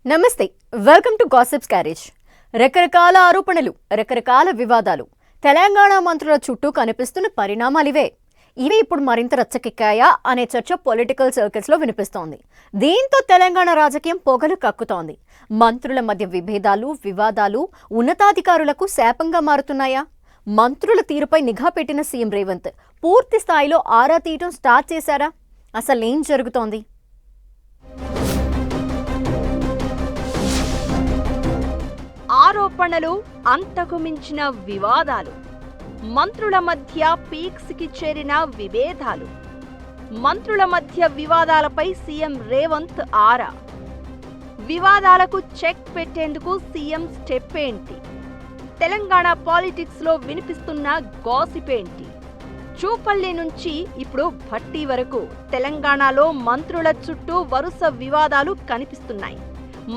నమస్తే, welcome to gossips carriage. రకరకాల ఆరోపణలు, రకరకాల వివాదాలు. తెలంగాణ మంత్రుల చుట్టూ కనిపిస్తున్న పరిణామాలివే. ఇవి ఇప్పుడు మరింత రచ్చకెక్కాయా అనే చర్చ పొలిటికల్ సర్కిల్స్లో వినిపిస్తోంది. దీంతో తెలంగాణ రాజకీయం పొగలు కక్కుతోంది. మంత్రుల మధ్య విభేదాలు, వివాదాలు ఉన్నతాధికారులకు శాపంగా మారుతున్నాయా? మంత్రుల తీరుపై నిఘా పెట్టిన సీఎం రేవంత్ పూర్తి స్థాయిలో ఆరా తీయటం స్టార్ట్ చేశారా? అసలేం జరుగుతోంది? ఆరోపణలు, అంతకు మించిన వివాదాలు, మంత్రుల మధ్య పీక్స్కి చేరిన విభేదాలు, మంత్రుల మధ్య వివాదాలపై సీఎం రేవంత్ ఆరా. వివాదాలకు చెక్ పెట్టేందుకు సీఎం స్టెప్ ఏంటి? తెలంగాణ పాలిటిక్స్లో వినిపిస్తున్న గాసిప్ ఏంటి? చూపల్లి నుంచి ఇప్పుడు భట్టి వరకు తెలంగాణలో మంత్రుల చుట్టూ వరుస వివాదాలు కనిపిస్తున్నాయి.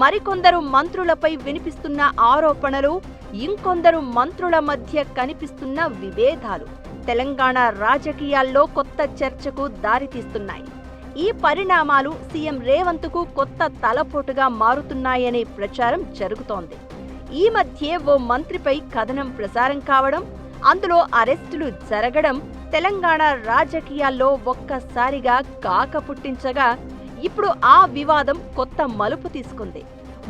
మరికొందరు మంత్రులపై వినిపిస్తున్న ఆరోపణలు, ఇంకొందరు మంత్రుల మధ్య కనిపిస్తున్న విభేదాలు తెలంగాణ రాజకీయాల్లో కొత్త చర్చకు దారితీస్తున్నాయి. ఈ పరిణామాలు సీఎం రేవంత్కు కొత్త తలపోటుగా మారుతున్నాయనే ప్రచారం జరుగుతోంది. ఈ మధ్యే ఓ మంత్రిపై కథనం ప్రసారం కావడం, అందులో అరెస్టులు జరగడం తెలంగాణ రాజకీయాల్లో ఒక్కసారిగా కాక పుట్టించగా ఇప్పుడు ఆ వివాదం కొత్త మలుపు తీసుకుంది.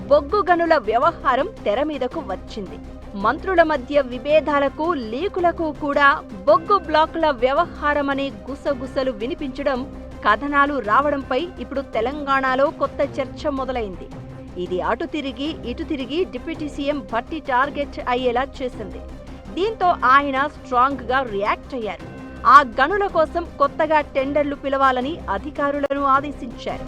బొగ్గు గనుల వ్యవహారం తెర మీదకు వచ్చింది. మంత్రుల మధ్య విభేదాలకు, లీకులకు కూడా బొగ్గు బ్లాకుల వ్యవహారమనే గుసగుసలు వినిపించడం, కథనాలు రావడంపై ఇప్పుడు తెలంగాణలో కొత్త చర్చ మొదలైంది. ఇది అటు తిరిగి ఇటు తిరిగి డిప్యూటీ సీఎం భట్టి టార్గెట్ అయ్యేలా చేసింది. దీంతో ఆయన స్ట్రాంగ్ గా రియాక్ట్ అయ్యారు. ఆ గనుల కోసం కొత్తగా టెండర్లు పిలవాలని అధికారులను ఆదేశించారు.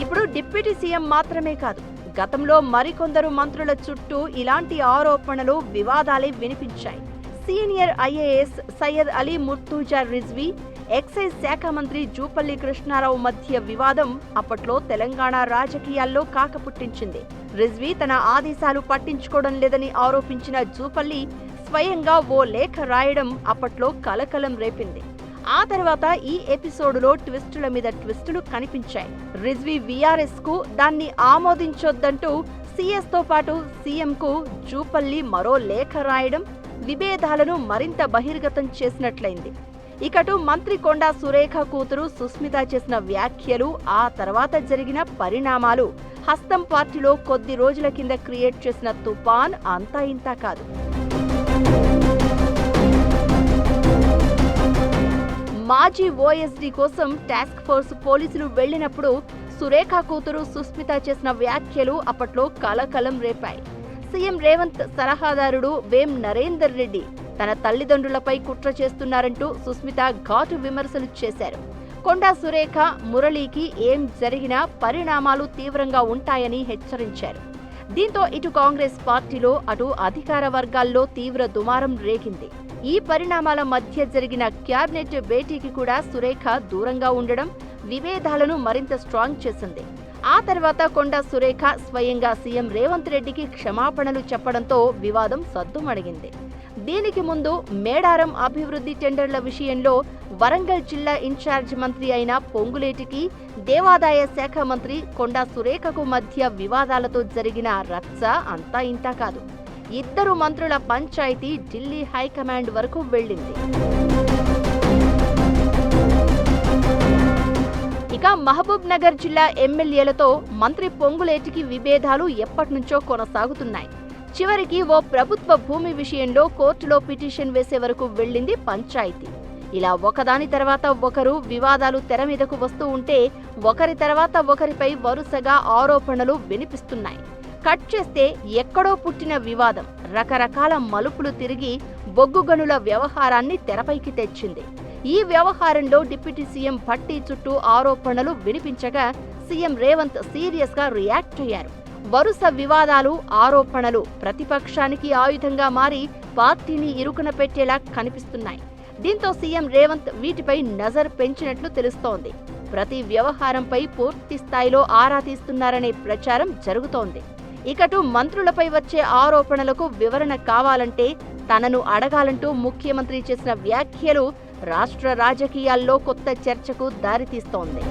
ఇప్పుడు డిప్యూటీ సీఎం మాత్రమే కాదు, గతంలో మరికొందరు మంత్రుల చుట్టూ ఇలాంటి ఆరోపణలు, వివాదాలే వినిపించాయి. Senior IAS Syed Ali Murtuza Rizvi, excise శాఖ మంత్రి జూపల్లి కృష్ణారావు మధ్య వివాదం అప్పట్లో తెలంగాణ రాజకీయాల్లో కాకపుట్టించింది. రిజ్వీ తన ఆదేశాలు పట్టించుకోవడం లేదని ఆరోపించిన జూపల్లి స్వయంగా ఓ లేఖ రాయడం అప్పట్లో కలకలం రేపింది. ఆ తర్వాత ఈ ఎపిసోడులో ట్విస్టుల మీద ట్విస్టులు కనిపించాయి. రిజ్వీ వీఆర్ఎస్ కు దాన్ని ఆమోదించొద్దంటూ సీఎస్ తో పాటు సీఎం కు జూపల్లి మరో లేఖ రాయడం విభేదాలను మరింత బహిర్గతం చేసినట్లయింది. ఇకటు మంత్రి కొండా సురేఖ కూతురు సుస్మిత చేసిన వ్యాఖ్యలు, ఆ తర్వాత జరిగిన పరిణామాలు హస్తం పార్టీలో కొద్ది రోజుల కింద క్రియేట్ చేసిన తుఫాన్ అంతా ఇంతా కాదు. మాజీ ఓఎస్డీ కోసం టాస్క్ ఫోర్స్ పోలీసులు వెళ్లినప్పుడు సురేఖ కూతురు సుస్మిత చేసిన వ్యాఖ్యలు అప్పట్లో కలకలం రేపాయి. సీఎం రేవంత్ సలహాదారుడు వేం నరేందర్ రెడ్డి తన తల్లిదండ్రులపై కుట్ర చేస్తున్నారంటూ సుస్మిత ఘాటు విమర్శలు చేశారు. కొండా సురేఖ, మురళీకి ఏం జరిగినా పరిణామాలు తీవ్రంగా ఉంటాయని హెచ్చరించారు. దీంతో ఇటు కాంగ్రెస్ పార్టీలో, అటు అధికార వర్గాల్లో తీవ్ర దుమారం రేగింది. ఈ పరిణామాల మధ్య జరిగిన క్యాబినెట్ భేటీకి కూడా సురేఖ దూరంగా ఉండడం విభేదాలను మరింత స్ట్రాంగ్ చేసింది. ఆ తర్వాత కొండా సురేఖ స్వయంగా సీఎం రేవంత్ రెడ్డికి క్షమాపణలు చెప్పడంతో వివాదం సద్దుమణిగింది. దీనికి ముందు మేడారం అభివృద్ధి టెండర్ల విషయంలో వరంగల్ జిల్లా ఇన్ఛార్జ్ మంత్రి అయిన పొంగులేటికి, దేవాదాయ శాఖ మంత్రి కొండా సురేఖకు మధ్య వివాదాలతో జరిగిన రచ్చ అంతా ఇంతా కాదు. ఇద్దరు మంత్రుల పంచాయతీ ఢిల్లీ హైకమాండ్ వరకు వెళ్ళింది. ఇక మహబూబ్ నగర్ జిల్లా ఎమ్మెల్యేలతో మంత్రి పొంగులేటికి విభేదాలు ఎప్పటినుంచో కొనసాగుతున్నాయి. చివరికి ఓ ప్రభుత్వ భూమి విషయంలో కోర్టులో పిటిషన్ వేసే వరకు వెళ్లింది పంచాయతీ. ఇలా ఒకదాని తర్వాత ఒకరు వివాదాలు తెర మీదకు వస్తూ ఉంటే ఒకరి తర్వాత ఒకరిపై వరుసగా ఆరోపణలు వినిపిస్తున్నాయి. కట్ చేస్తే ఎక్కడో పుట్టిన వివాదం రకరకాల మలుపులు తిరిగి బొగ్గు గనుల వ్యవహారాన్ని తెరపైకి తెచ్చింది. ఈ వ్యవహారంలో డిప్యూటీ సీఎం భట్టి చుట్టూ ఆరోపణలు వినిపించగా సీఎం రేవంత్ సీరియస్ గా రియాక్ట్ అయ్యారు. వరుస వివాదాలు, ఆరోపణలు ప్రతిపక్షానికి ఆయుధంగా మారి పార్టీని ఇరుకున పెట్టేలా కనిపిస్తున్నాయి. దీంతో సీఎం రేవంత్ వీటిపై నజర్ పెంచినట్లు తెలుస్తోంది. ప్రతి వ్యవహారంపై పూర్తి స్థాయిలో ఆరా తీస్తున్నారనే ప్రచారం జరుగుతోంది. ఇకటు మంత్రులపై వచ్చే ఆరోపణలకు వివరణ కావాలంటే తనను అడగాలంటూ ముఖ్యమంత్రి చేసిన వ్యాఖ్యలు రాష్ట్ర రాజకీయాల్లో కొత్త చర్చకు దారితీస్తోంది.